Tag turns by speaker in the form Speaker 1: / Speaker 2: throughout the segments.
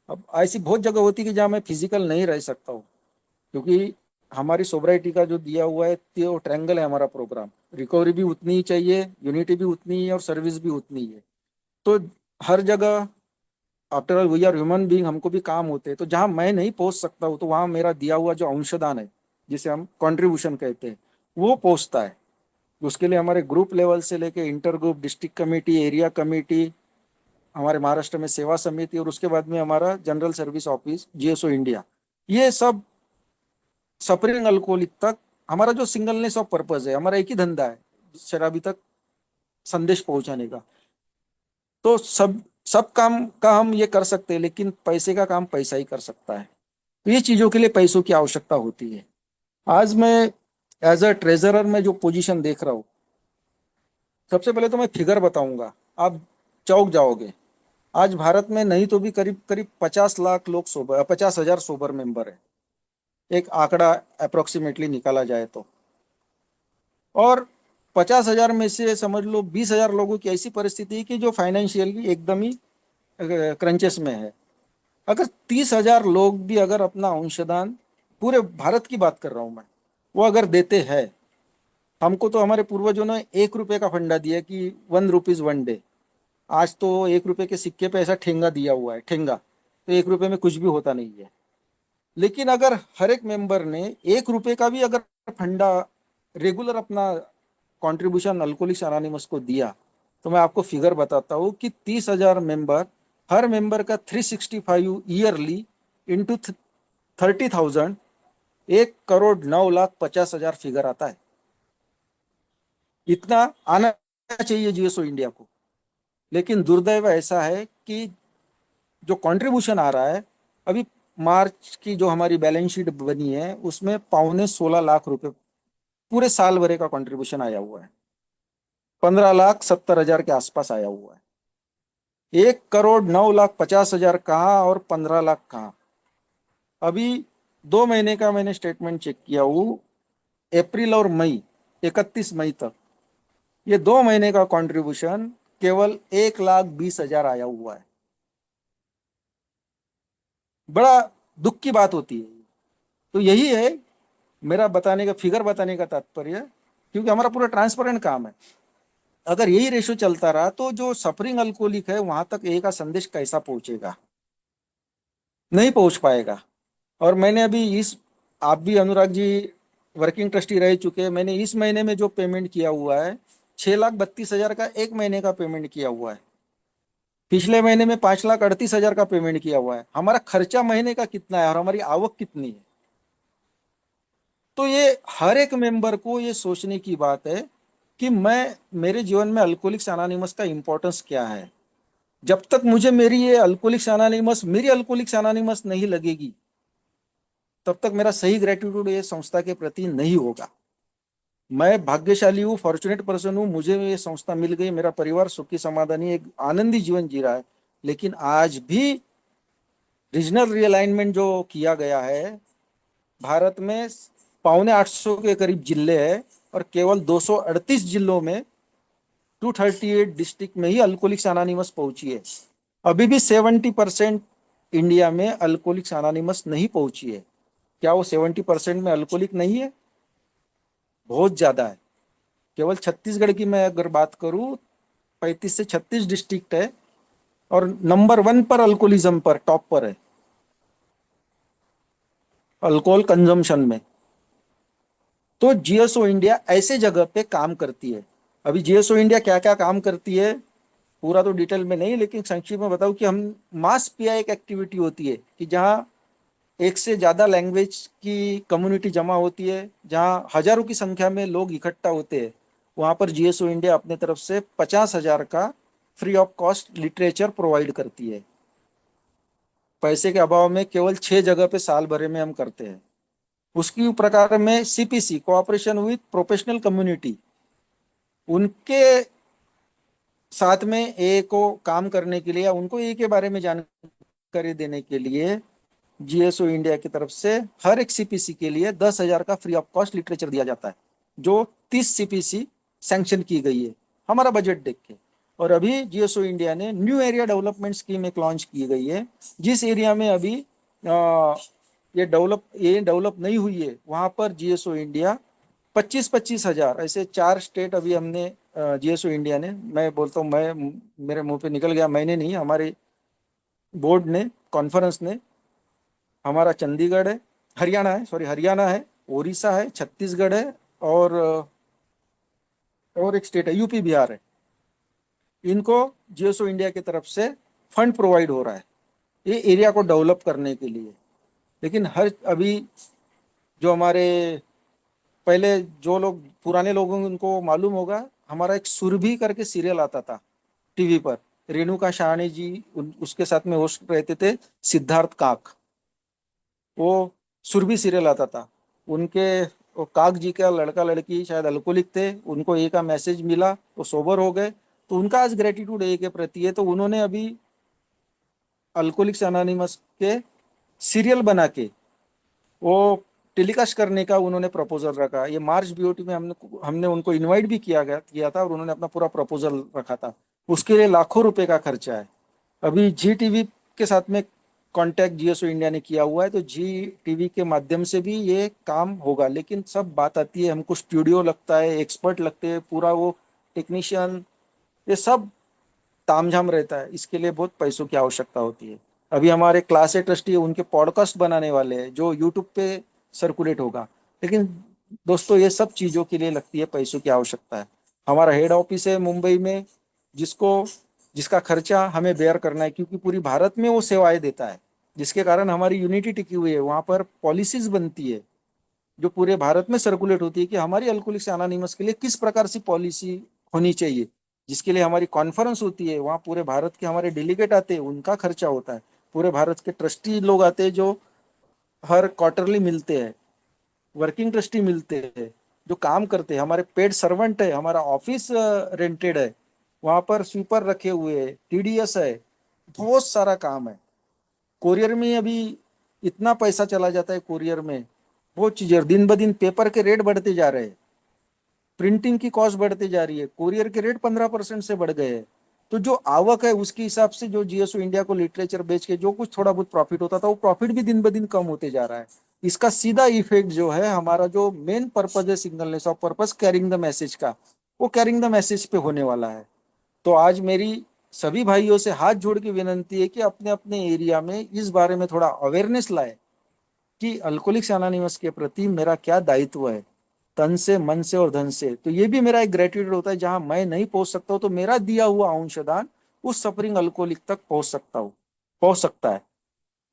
Speaker 1: अब ऐसी बहुत जगह होती है कि जहाँ मैं फिजिकल नहीं रह सकता हूँ, क्योंकि हमारी सोब्राइटी का जो दिया हुआ है तो ट्रायंगल है हमारा प्रोग्राम। रिकवरी भी उतनी ही चाहिए, यूनिटी भी उतनी ही है और सर्विस भी उतनी ही है। तो हर जगह after all we are human being, हमको भी काम होते हैं। तो जहाँ मैं नहीं पहुंच सकता हूँ तो वहाँ मेरा दिया हुआ जो अंशदान है, जिसे हम कंट्रीब्यूशन कहते हैं, वो पहुंचता है। उसके लिए हमारे ग्रुप लेवल से लेके inter group, district committee, area committee, हमारे महाराष्ट्र में सेवा समिति, और उसके बाद में हमारा general service office GSO India, ये सब सफरिंग अल्कोहलिक तक हमारा जो सिंगलनेस ऑफ पर्पज है, हमारा एक ही धंधा है, शराबी तक संदेश पहुंचाने का। तो सब सब काम का हम ये कर सकते हैं, लेकिन पैसे का काम पैसा ही कर सकता है। तो ये चीजों के लिए पैसों की आवश्यकता होती है। आज मैं एज अ ट्रेजरर में जो पोजीशन देख रहा हूँ, सबसे पहले तो मैं फिगर बताऊंगा, आप चौंक जाओगे। आज भारत में नहीं तो भी करीब करीब 50 लाख लोग सोबर, 50,000 सोबर मेंबर है, एक आंकड़ा अप्रोक्सीमेटली निकाला जाए तो। और 50,000 में से समझ लो 20,000 लोगों की ऐसी परिस्थिति है कि जो फाइनेंशियली एकदम ही क्रंचेस में है। अगर 30,000 लोग भी अगर अपना अंशदान, पूरे भारत की बात कर रहा हूं मैं, वो अगर देते हैं, हमको तो हमारे पूर्वजों ने 1 रुपए का फंडा दिया कि 1 रुपीज 1 डे। आज तो 1 रुपए के सिक्के पे ऐसा ठेंगा दिया हुआ है, ठेंगा तो 1 रुपए में कुछ भी होता नहीं है। लेकिन अगर हर एक मेंबर ने 1 रुपए का भी अगर फंडा रेगुलर अपना कंट्रीब्यूशन अल्कोहलिक्स अनोनिमस को दिया, तो मैं आपको फिगर बताता हूँ कि 30,000 मेंबर, हर मेंबर का 365 ईयरली इंटू 30,000, 1,09,50,000 फिगर आता है। इतना आना चाहिए जीएसओ इंडिया को। लेकिन दुर्दैव ऐसा है कि जो कंट्रीब्यूशन आ रहा है, अभी मार्च की जो हमारी बैलेंस शीट बनी है उसमें 15.16 लाख रुपए पूरे साल भरे का कंट्रीब्यूशन आया हुआ है। 15,70,000 के आसपास आया हुआ है। 1,09,50,000 कहाँ और 15 लाख कहाँ। अभी 2 महीने का मैंने स्टेटमेंट चेक किया हूँ, अप्रैल और मई, 31 मई तक ये 2 महीने का कंट्रीब्यूशन केवल 1,20,000 आया हुआ है। बड़ा दुख की बात होती है। तो यही है मेरा बताने का, फिगर बताने का तात्पर्य, क्योंकि हमारा पूरा ट्रांसपेरेंट काम है। अगर यही रेशो चलता रहा तो जो सफरिंग अल्कोहलिक है वहां तक ए का संदेश कैसा पहुंचेगा? नहीं पहुंच पाएगा। और मैंने अभी इस, आप भी अनुराग जी वर्किंग ट्रस्टी रह चुके हैं, मैंने इस महीने में जो पेमेंट किया हुआ है, 6,32,000 का एक महीने का पेमेंट किया हुआ है। पिछले महीने में 5,38,000 का पेमेंट किया हुआ है। हमारा खर्चा महीने का कितना है और हमारी आवक कितनी है? तो ये हर एक मेंबर को ये सोचने की बात है कि मैं, मेरे जीवन में अल्कोहलिक्स अनोनिमस का इंपॉर्टेंस क्या है। जब तक मुझे मेरी ये अल्कोहलिक्स अनोनिमस, मेरी अल्कोहलिक्स अनोनिमस नहीं लगेगी, तब तक मेरा सही ग्रेटिट्यूड ये संस्था के प्रति नहीं होगा। मैं भाग्यशाली हूँ, फॉर्चुनेट पर्सन हूँ, मुझे ये संस्था मिल गई, मेरा परिवार सुखी समाधानी एक आनंदी जीवन जी रहा है। लेकिन आज भी रीजनल रियलाइनमेंट जो किया गया है, भारत में 750 के करीब जिले हैं, और केवल 238 जिलों में 238 डिस्ट्रिक्ट में ही अल्कोहलिक्स अनोनिमस पहुंची है। अभी भी 70% इंडिया में अल्कोहलिक्स अनोनिमस नहीं पहुंची है। क्या वो 70% में अल्कोहलिक नहीं है? बहुत ज्यादा है। केवल छत्तीसगढ़ की मैं अगर बात करूं, 35 से 36 डिस्ट्रिक्ट है, और नंबर 1 पर अल्कोहलिज्म पर, टॉप पर है अल्कोहल कंजम्पशन में। तो जीएसओ इंडिया ऐसे जगह पे काम करती है। अभी जीएसओ इंडिया क्या क्या काम करती है पूरा तो डिटेल में नहीं, लेकिन संक्षिप्त में बताऊं कि हम, मास पीआई एक एक्टिविटी होती है कि जहाँ एक से ज्यादा लैंग्वेज की कम्युनिटी जमा होती है, जहाँ हजारों की संख्या में लोग इकट्ठा होते हैं, वहां पर जीएसओ इंडिया अपने तरफ से 50,000 का free of cost literature provide करती है। पैसे के अभाव में केवल 6 जगह पे साल भरे में हम करते हैं। उसकी प्रकार में CPC, cooperation with professional community, उनके साथ में ए को काम करने के लिए या उनको ए के बारे में जानकारी देने के लिए जीएसओ इंडिया की तरफ से हर एक सीपीसी के लिए 10,000 का फ्री ऑफ कॉस्ट लिटरेचर दिया जाता है, जो 30 सीपीसी सैंक्शन की गई है हमारा बजट देख के। और अभी जीएसओ इंडिया ने न्यू एरिया डेवलपमेंट स्कीम एक लॉन्च की गई है, जिस एरिया में अभी ये डेवलप नहीं हुई है, वहां पर जीएसओ इंडिया 25-25 हजार, ऐसे 4 स्टेट अभी हमने जीएसओ इंडिया ने, मैं बोलता हूँ, मैं मेरे मुंह पे निकल गया, मैंने नहीं, हमारे बोर्ड ने, कॉन्फ्रेंस ने, हमारा चंडीगढ़ है, हरियाणा है, सॉरी हरियाणा है, उड़ीसा है, छत्तीसगढ़ है, और और एक स्टेट है यूपी बिहार है, इनको जीएसओ इंडिया की तरफ से फंड प्रोवाइड हो रहा है ये एरिया को डेवलप करने के लिए। लेकिन हर अभी जो हमारे पहले जो लोग पुराने लोग होंगे उनको मालूम होगा, हमारा एक सुरभि करके सीरियल आता था टीवी पर, रेणुका शहाणे जी उसके साथ में होस्ट रहते थे, सिद्धार्थ काक, वो सुरभि सीरियल आता था उनके, वो काक जी का लड़का लड़की शायद अल्कोहलिक थे, उनको ए का मैसेज मिला, वो सोबर हो गए, तो उनका आज ग्रेटिट्यूड ए के प्रति है, तो उन्होंने अभी अल्कोहलिक्स अनोनिमस के सीरियल बना के वो टेलीकास्ट करने का उन्होंने प्रपोजल रखा। ये मार्च बीओटी में हमने हमने उनको इनवाइट भी किया था, और उन्होंने अपना पूरा प्रपोजल रखा था। उसके लिए लाखों रुपए का खर्चा है। अभी जी टीवी के साथ में कांटेक्ट जीएसओ इंडिया ने किया हुआ है, तो जी टीवी के माध्यम से भी ये काम होगा। लेकिन सब बात आती है, हमको स्टूडियो लगता है, एक्सपर्ट लगते हैं, पूरा वो टेक्नीशियन, ये सब तामझाम रहता है, इसके लिए बहुत पैसों की आवश्यकता होती है। अभी हमारे क्लास ए ट्रस्टी है, उनके पॉडकास्ट बनाने वाले हैं जो यूट्यूब पे सर्कुलेट होगा। लेकिन दोस्तों, ये सब चीजों के लिए लगती है पैसों की आवश्यकता है। हमारा हेड ऑफिस है मुंबई में, जिसको जिसका खर्चा हमें बेयर करना है, क्योंकि पूरी भारत में वो सेवाएं देता है, जिसके कारण हमारी यूनिटी टिकी हुई है। वहां पर पॉलिसीज बनती है जो पूरे भारत में सर्कुलेट होती है कि हमारी अल्कोहलिक्स अनोनिमस के लिए किस प्रकार से पॉलिसी होनी चाहिए, जिसके लिए हमारी कॉन्फ्रेंस होती है, वहाँ पूरे भारत के हमारे डेलीगेट आते हैं, उनका खर्चा होता है। पूरे भारत के ट्रस्टी लोग आते हैं जो हर क्वार्टरली मिलते हैं, वर्किंग ट्रस्टी मिलते हैं, जो काम करते हैं, हमारे पेड सर्वेंट है, हमारा ऑफिस रेंटेड है, वहां पर स्वीपर रखे हुए है, टीडीएस है, बहुत सारा काम है। कोरियर में अभी इतना पैसा चला जाता है, कोरियर में बहुत चीजें, दिन ब दिन पेपर के रेट बढ़ते जा रहे हैं, प्रिंटिंग की कॉस्ट बढ़ती जा रही है, कोरियर के रेट 15% से बढ़ गए हैं। तो जो आवक है उसके हिसाब से जो जीएसओ इंडिया को लिटरेचर बेच के जो कुछ थोड़ा बहुत प्रॉफिट होता था, वो प्रॉफिट भी दिन ब दिन कम होते जा रहा है। इसका सीधा इफेक्ट जो है, हमारा जो मेन पर्पज है singleness of purpose, carrying the message का, वो कैरिंग द मैसेज पे होने वाला है। तो आज मेरी सभी भाइयों से हाथ जोड़ के विनंती है कि अपने अपने एरिया में इस बारे में थोड़ा अवेयरनेस लाए कि अल्कोहलिक्स एनोनिमस के प्रति मेरा क्या दायित्व है, तन से, मन से और धन से। तो ये भी मेरा एक ग्रेटिट्यूड होता है, जहां मैं नहीं पहुंच सकता हूं तो मेरा दिया हुआ अंशदान उस सफरिंग अल्कोहलिक तक पहुंच सकता है।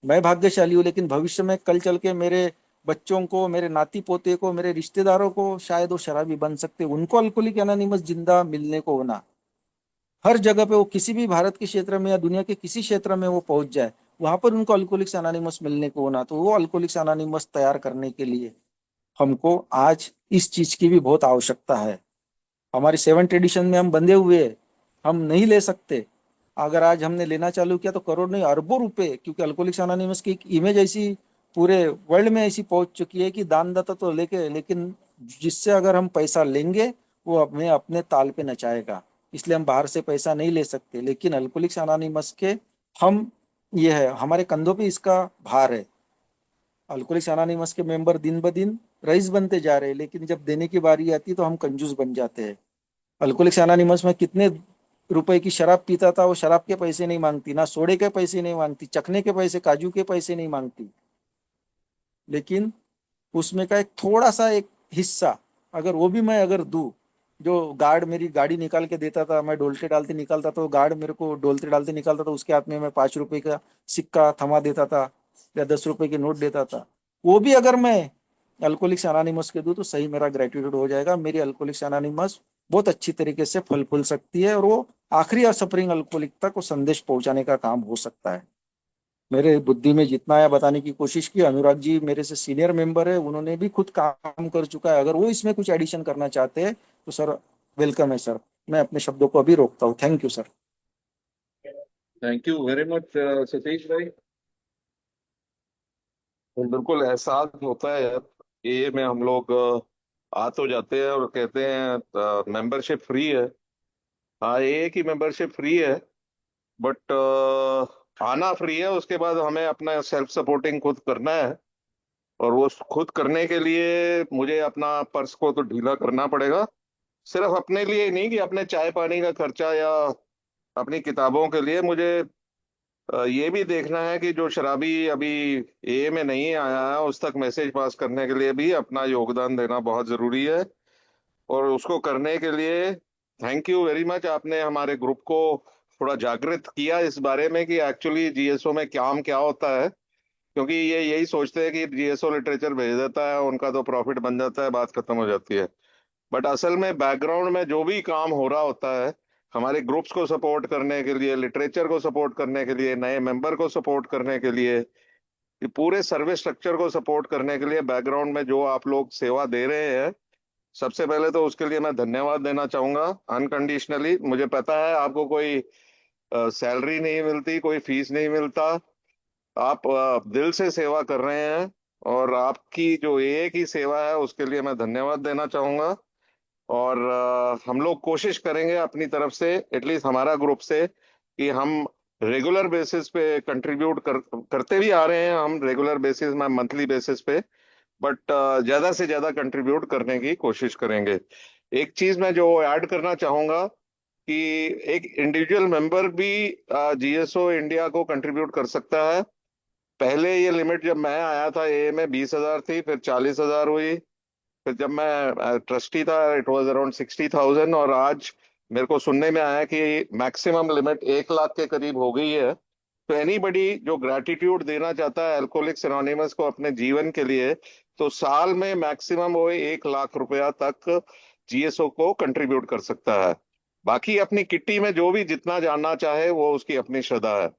Speaker 1: मैं भाग्यशाली हूँ, लेकिन भविष्य में कल चल के मेरे बच्चों को, मेरे नाती पोते को, मेरे रिश्तेदारों को शायद वो शराबी बन सकते, उनको अल्कोहलिक एनोनिमस जिंदा मिलने को होना, हर जगह पे वो किसी भी भारत के क्षेत्र में या दुनिया के किसी क्षेत्र में वो पहुंच जाए, वहां पर उनको अल्कोहलिक्स अनोनिमस मिलने को होना, तो वो अल्कोहलिक्स अनोनिमस तैयार करने के लिए हमको आज इस चीज की भी बहुत आवश्यकता है। हमारी 7th एडिशन में हम बंधे हुए हैं, हम नहीं ले सकते। अगर आज हमने लेना चालू किया तो करोड़ नहीं अरबों रुपए, क्योंकि अल्कोहलिक्स अनोनिमस की एक इमेज ऐसी पूरे वर्ल्ड में ऐसी पहुंच चुकी है कि दानदाता तो लेके, लेकिन जिससे अगर हम पैसा लेंगे वो हमें अपने ताल पे नचाएगा, इसलिए हम बाहर से पैसा नहीं ले सकते। लेकिन अल्कोहलिक्स अनोनिमस के हम, ये है हमारे कंधों पे इसका भार है। अल्कोहलिक्स अनोनिमस के मेंबर दिन ब दिन रईस बनते जा रहे हैं, लेकिन जब देने की बारी आती है तो हम कंजूस बन जाते हैं। अल्कोहलिक्स अनोनिमस में कितने रुपए की शराब पीता था, वो शराब के पैसे नहीं मांगती, ना सोडे के पैसे नहीं मांगती, चखने के पैसे, काजू के पैसे नहीं मांगती। लेकिन उसमें का एक थोड़ा सा एक हिस्सा अगर वो भी मैं अगर दूं, जो गार्ड मेरी गाड़ी निकाल के देता था, मैं डोलते डालते निकालता, तो गार्ड मेरे को डोलते डालते निकालता, तो उसके हाथ में मैं 5 रुपए का सिक्का थमा देता था या 10 रुपए के नोट देता था। वो भी अगर मैं अल्कोहलिक्स अनोनिमस के दूं तो सही मेरा ग्रेटिट्यूड हो जाएगा, मेरी अल्कोहलिक्स अनोनिमस बहुत अच्छी तरीके से फल फूल सकती है, और वो आखिरी सफरिंग अल्कोहलिक तक वो संदेश पहुंचाने का काम हो सकता है। मेरे बुद्धि में जितना आया बताने की कोशिश की। अनुराग जी मेरे से सीनियर मेंबर है, उन्होंने भी खुद काम कर चुका है, अगर वो इसमें कुछ एडिशन करना चाहते हैं तो सर वेलकम है सर। मैं अपने शब्दों को अभी रोकता हूँ, thank you sir.
Speaker 2: Thank you very much Satish भाई। बिल्कुल एहसास होता है यार, ये में हम लोग आ तो जाते हैं और कहते हैं मेंबरशिप फ्री है, हाँ, AA की मेंबरशिप फ्री है, बट आना फ्री है। उसके बाद हमें अपना सेल्फ सपोर्टिंग खुद करना है, और वो खुद करने के लिए मुझे अपना पर्स को तो ढीला करना पड़ेगा। सिर्फ अपने लिए ही नहीं कि अपने चाय पानी का खर्चा या अपनी किताबों के लिए, मुझे ये भी देखना है कि जो शराबी अभी AA में नहीं आया है उस तक मैसेज पास करने के लिए भी अपना योगदान देना बहुत जरूरी है। और उसको करने के लिए थैंक यू वेरी मच, आपने हमारे ग्रुप को थोड़ा जागृत किया इस बारे में कि एक्चुअली GSO में काम क्या होता है। क्योंकि ये यही सोचते हैं कि GSO लिटरेचर भेज देता है, उनका तो प्रॉफिट बन जाता है, बात खत्म हो जाती है। बट असल में बैकग्राउंड में जो भी काम हो रहा होता है, हमारे ग्रुप्स को सपोर्ट करने के लिए, लिटरेचर को सपोर्ट करने के लिए, नए मेंबर को सपोर्ट करने के लिए, ये पूरे सर्विस स्ट्रक्चर को सपोर्ट करने के लिए बैकग्राउंड में जो आप लोग सेवा दे रहे हैं, सबसे पहले तो उसके लिए मैं धन्यवाद देना चाहूंगा अनकंडीशनली। मुझे पता है आपको कोई सैलरी नहीं मिलती, कोई फीस नहीं मिलता, आप दिल से सेवा कर रहे हैं। और आपकी जो AA की सेवा है उसके लिए मैं धन्यवाद देना चाहूंगा। और हम लोग कोशिश करेंगे अपनी तरफ से, एटलीस्ट हमारा ग्रुप से, कि हम रेगुलर बेसिस पे करते भी आ रहे हैं, हम रेगुलर बेसिस में मंथली बेसिस पे, बट ज्यादा से ज्यादा कंट्रीब्यूट करने की कोशिश करेंगे। एक चीज मैं जो ऐड करना चाहूंगा कि एक इंडिविजुअल मेंबर भी GSO इंडिया को कंट्रीब्यूट कर सकता है। पहले ये लिमिट जब मैं आया था AA में 20,000 थी, फिर 40,000 हुई, फिर जब मैं ट्रस्टी था इट वाज अराउंड 60,000, और आज मेरे को सुनने में आया कि मैक्सिमम लिमिट 1 लाख के करीब हो गई है। तो एनीबडी जो ग्रैटिट्यूड देना चाहता है अल्कोहलिक्स एनोनिमस को अपने जीवन के लिए, तो साल में मैक्सिमम वो 1 लाख रुपया तक GSO को कंट्रीब्यूट कर सकता है। बाकी अपनी किट्टी में जो भी जितना जानना चाहे वो उसकी अपनी श्रद्धा है,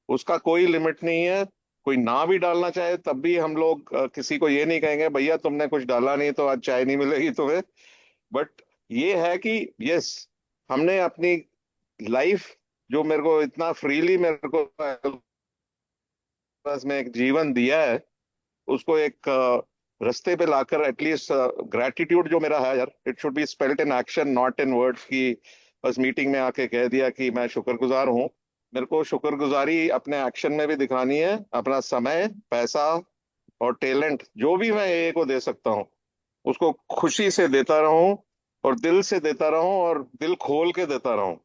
Speaker 2: उसका कोई लिमिट नहीं है। कोई ना भी डालना चाहे तब भी हम लोग किसी को ये नहीं कहेंगे भैया तुमने कुछ डाला नहीं तो आज चाय नहीं मिलेगी तुम्हें। बट ये है कि यस, हमने अपनी लाइफ जो मेरे को इतना फ्रीली मेरे को बस में एक जीवन दिया है, उसको एक रास्ते पे लाकर एटलीस्ट ग्रेटिट्यूड जो मेरा है यार, it should be spelt in action not in words, की बस मीटिंग में आके कह दिया कि मैं शुक्रगुजार हूँ। मेरे को शुक्रगुजारी अपने एक्शन में भी दिखानी है, अपना समय, पैसा और टैलेंट जो भी मैं AA को दे सकता हूँ उसको खुशी से देता रहूं, और दिल से देता रहूं, और दिल खोल के देता रहूं।